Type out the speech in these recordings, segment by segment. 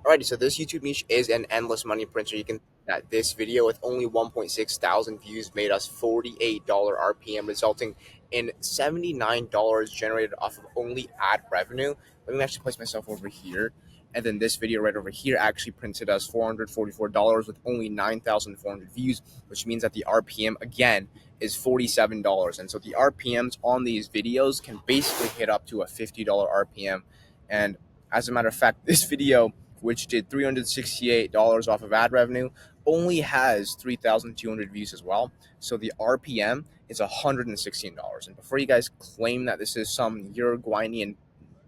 Alrighty, so this YouTube niche is an endless money printer. You can see that this video with only 1.6 thousand views made us $48 RPM, resulting in $79 generated off of only ad revenue. Let me actually place myself over here. And then this video right over here actually printed us $444 with only 9,400 views, which means that the RPM again is $47. And so the RPMs on these videos can basically hit up to a $50 RPM. And as a matter of fact, this video, which did $368 off of ad revenue, only has 3,200 views as well. So the RPM is $116. And before you guys claim that this is some Uruguayan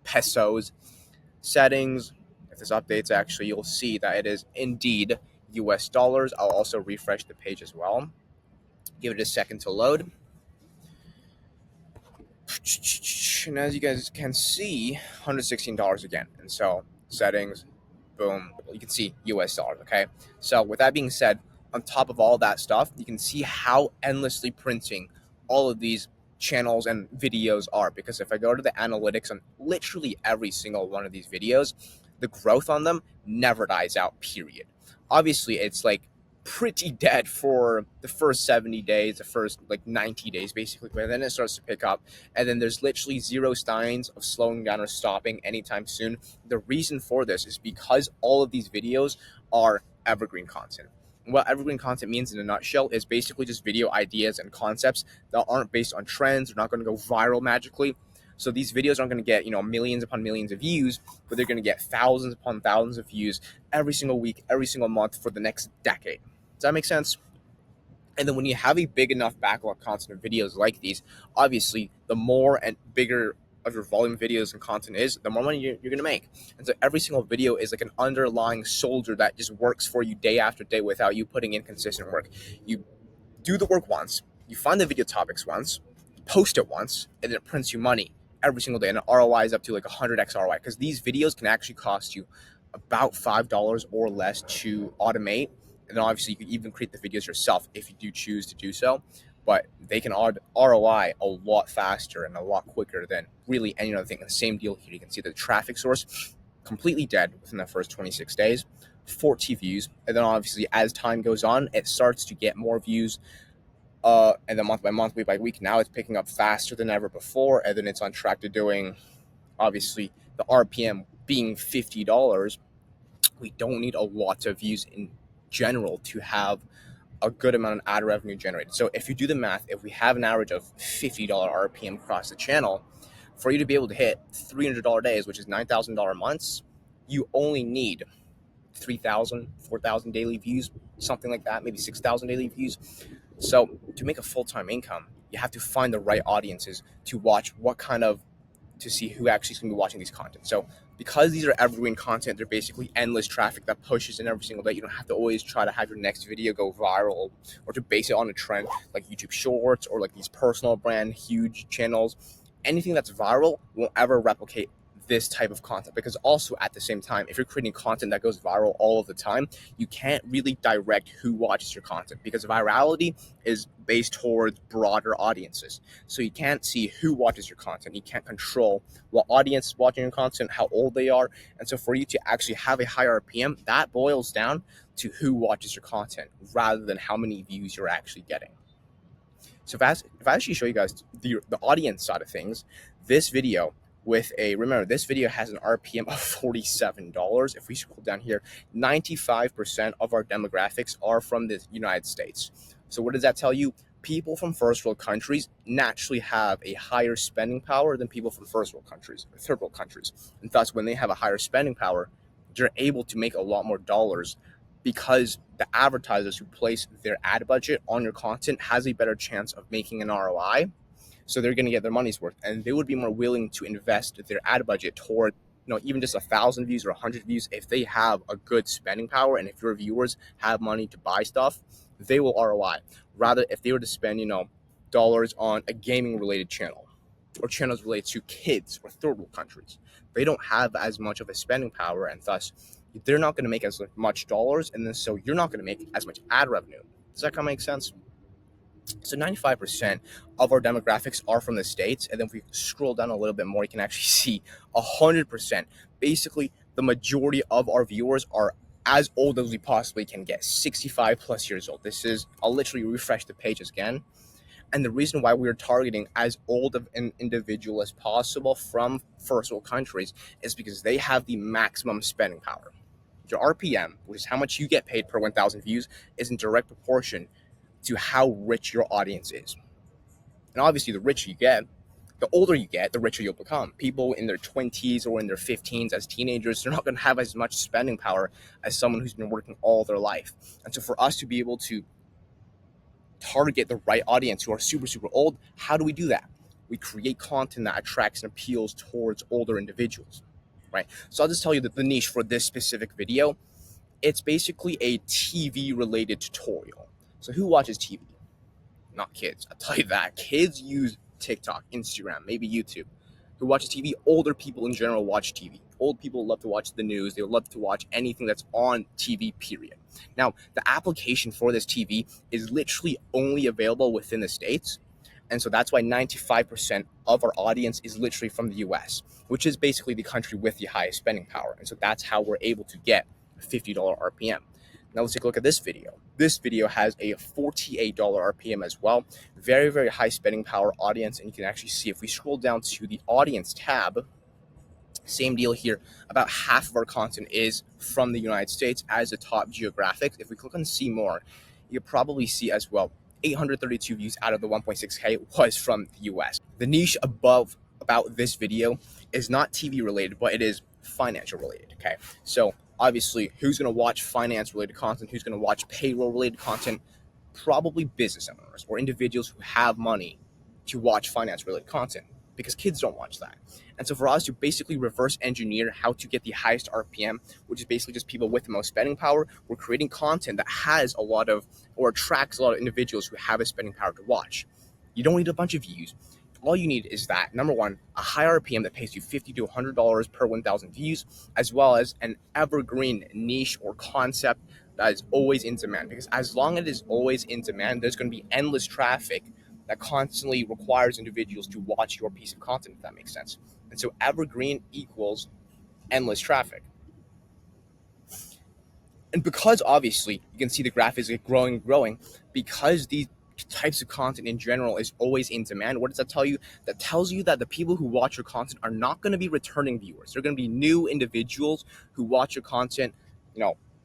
pesos settings, if this updates, actually, you'll see that it is indeed US dollars. I'll also refresh the page as well. Give it a second to load. And as you guys can see, $116 again. And so settings, boom, you can see US dollars. Okay. So with that being said, on top of all that stuff, you can see how endlessly printing all of these channels and videos are. Because if I go to the analytics on literally every single one of these videos, the growth on them never dies out, period. Obviously, it's like pretty dead for the first 70 days, the first like 90 days basically, but then it starts to pick up, and then there's literally zero signs of slowing down or stopping anytime soon. The reason for this is because all of these videos are evergreen content. What evergreen content means in a nutshell is basically just video ideas and concepts that aren't based on trends. They're not going to go viral magically. So these videos aren't going to get, millions upon millions of views, but they're going to get thousands upon thousands of views every single week, every single month for the next decade. Does that make sense? And then when you have a big enough backlog content of videos like these, obviously, the more and bigger of your volume videos and content is, the more money you're going to make. And so every single video is like an underlying soldier that just works for you day after day without you putting in consistent work. You do the work once, you find the video topics once, post it once, and then it prints you money every single day. And the ROI is up to like 100x ROI, because these videos can actually cost you about $5 or less to automate. And then obviously you can even create the videos yourself if you do choose to do so, but they can ROI a lot faster and a lot quicker than really any other thing. And the same deal here. You can see the traffic source completely dead within the first 26 days, 40 views. And then obviously as time goes on, it starts to get more views. And then month by month, week by week, now it's picking up faster than ever before. And then it's on track to doing, obviously, the RPM being $50. We don't need a lot of views in general to have a good amount of ad revenue generated. So if you do the math, if we have an average of $50 RPM across the channel, for you to be able to hit $300 days, which is $9,000 months, you only need 3,000, 4,000 daily views, something like that, maybe 6,000 daily views. So to make a full-time income, you have to find the right audiences to watch to see who actually is going to be watching these content. So because these are evergreen content, they're basically endless traffic that pushes in every single day. You don't have to always try to have your next video go viral or to base it on a trend like YouTube Shorts or like these personal brand huge channels. Anything that's viral won't ever replicate this type of content, because also at the same time, if you're creating content that goes viral all of the time, you can't really direct who watches your content, because virality is based towards broader audiences. So you can't see who watches your content. You can't control what audience is watching your content, how old they are. And so for you to actually have a higher RPM, that boils down to who watches your content rather than how many views you're actually getting. So if I actually show you guys the audience side of things, this video remember, this video has an RPM of $47. If we scroll down here, 95% of our demographics are from the United States. So what does that tell you? People from first world countries naturally have a higher spending power than people from first world countries or third world countries. And thus, when they have a higher spending power, they're able to make a lot more dollars, because the advertisers who place their ad budget on your content has a better chance of making an ROI. So they're going to get their money's worth, and they would be more willing to invest their ad budget toward, even just 1,000 views or 100 views if they have a good spending power. And if your viewers have money to buy stuff, they will ROI. Rather, if they were to spend, dollars on a gaming related channel or channels related to kids or third world countries, they don't have as much of a spending power, and thus they're not going to make as much dollars, and then so you're not going to make as much ad revenue. Does that kind of make sense? So 95% of our demographics are from the States. And then if we scroll down a little bit more, you can actually see 100%. Basically, the majority of our viewers are as old as we possibly can get, 65 plus years old. This is, I'll literally refresh the pages again. And the reason why we're targeting as old of an individual as possible from first world countries is because they have the maximum spending power. Your RPM, which is how much you get paid per 1,000 views, is in direct proportion to how rich your audience is. And obviously, the richer you get, the older you get, the richer you'll become. People in their 20s or in their 15s as teenagers, they're not going to have as much spending power as someone who's been working all their life. And so for us to be able to target the right audience who are super, super old, how do we do that? We create content that attracts and appeals towards older individuals, right? So I'll just tell you that the niche for this specific video, it's basically a TV related tutorial. So who watches TV? Not kids. I'll tell you that. Kids use TikTok, Instagram, maybe YouTube. Who watches TV? Older people in general watch TV. Old people love to watch the news. They love to watch anything that's on TV, period. Now, the application for this TV is literally only available within the States. And so that's why 95% of our audience is literally from the US, which is basically the country with the highest spending power. And so that's how we're able to get a $50 RPM. Now let's take a look at this video. This video has a $48 RPM as well. Very, very high spending power audience. And you can actually see if we scroll down to the audience tab, same deal here. About half of our content is from the United States as the top geographics. If we click on see more, you can probably see as well 832 views out of the 1.6K was from the US. The niche above about this video is not TV related, but it is financial related, okay? So obviously, who's going to watch finance related content? Who's going to watch payroll related content? Probably business owners or individuals who have money to watch finance related content, because kids don't watch that. And so for us to basically reverse engineer how to get the highest RPM, which is basically just people with the most spending power, we're creating content that has a lot of, or attracts a lot of individuals who have a spending power to watch. You don't need a bunch of views. All you need is that, number one, a high RPM that pays you $50 to $100 per 1,000 views, as well as an evergreen niche or concept that is always in demand. Because as long as it is always in demand, there's going to be endless traffic that constantly requires individuals to watch your piece of content, if that makes sense. And so evergreen equals endless traffic. And because obviously you can see the graph is growing, because these types of content in general is always in demand, what does that tell you? That tells you that the people who watch your content are not going to be returning viewers. They're going to be new individuals who watch your content,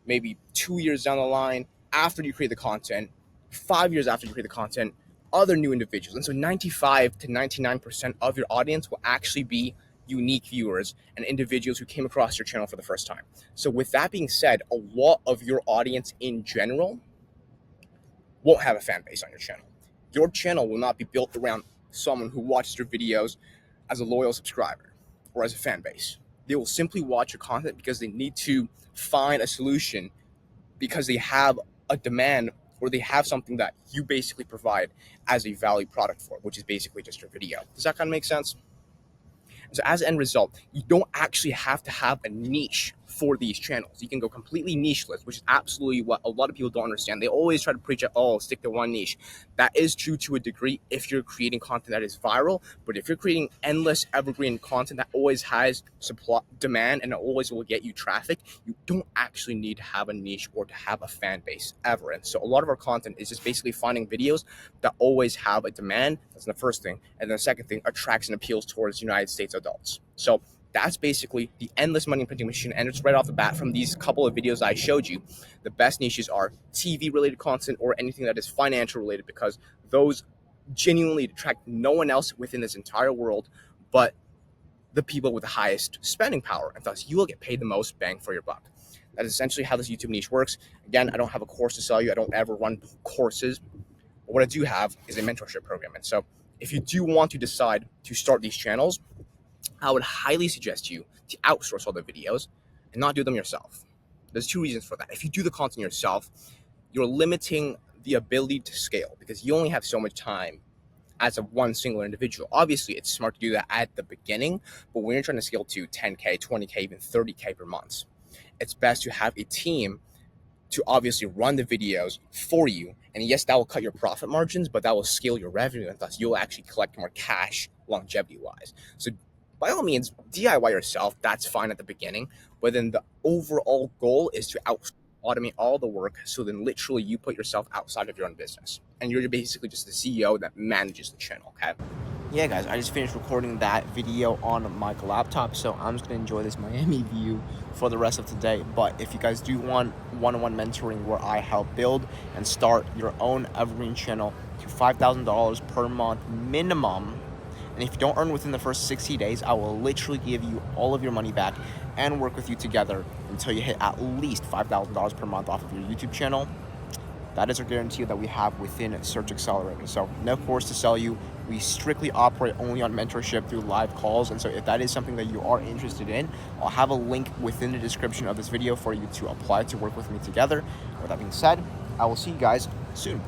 maybe 2 years down the line after you create the content, 5 years after you create the content, other new individuals. And so 95 to 99% of your audience will actually be unique viewers and individuals who came across your channel for the first time. So with that being said, a lot of your audience in general won't have a fan base on your channel. Your channel will not be built around someone who watches your videos as a loyal subscriber or as a fan base. They will simply watch your content because they need to find a solution, because they have a demand or they have something that you basically provide as a value product for, which is basically just your video. Does that kind of make sense? So as an end result, you don't actually have to have a niche for these channels. You can go completely nicheless, which is absolutely what a lot of people don't understand. They always try to preach at, stick to one niche. That is true to a degree if you're creating content that is viral, but if you're creating endless evergreen content that always has supply demand and it always will get you traffic, you don't actually need to have a niche or to have a fan base ever. And so a lot of our content is just basically finding videos that always have a demand. That's the first thing. And then the second thing, attracts and appeals towards United States adults. So that's basically the endless money printing machine. And it's right off the bat from these couple of videos I showed you. The best niches are TV related content or anything that is financial related, because those genuinely attract no one else within this entire world but the people with the highest spending power. And thus you will get paid the most bang for your buck. That is essentially how this YouTube niche works. Again, I don't have a course to sell you. I don't ever run courses. But what I do have is a mentorship program. And so if you do want to decide to start these channels, I would highly suggest you to outsource all the videos and not do them yourself. There's two reasons for that. If you do the content yourself, you're limiting the ability to scale because you only have so much time as a one single individual. Obviously, it's smart to do that at the beginning, but when you're trying to scale to 10K, 20K, even 30K per month, it's best to have a team to obviously run the videos for you. And yes, that will cut your profit margins, but that will scale your revenue, and thus you'll actually collect more cash longevity wise. So by all means, DIY yourself. That's fine at the beginning, but then the overall goal is to automate all the work. So then, literally, you put yourself outside of your own business, and you're basically just the CEO that manages the channel. Okay. Yeah, guys, I just finished recording that video on my laptop, so I'm just gonna enjoy this Miami view for the rest of today. But if you guys do want one-on-one mentoring where I help build and start your own Evergreen channel to $5,000 per month minimum, and if you don't earn within the first 60 days, I will literally give you all of your money back and work with you together until you hit at least $5,000 per month off of your YouTube channel. That is a guarantee that we have within Search Accelerator. So no course to sell you. We strictly operate only on mentorship through live calls. And so if that is something that you are interested in, I'll have a link within the description of this video for you to apply to work with me together. With that being said, I will see you guys soon.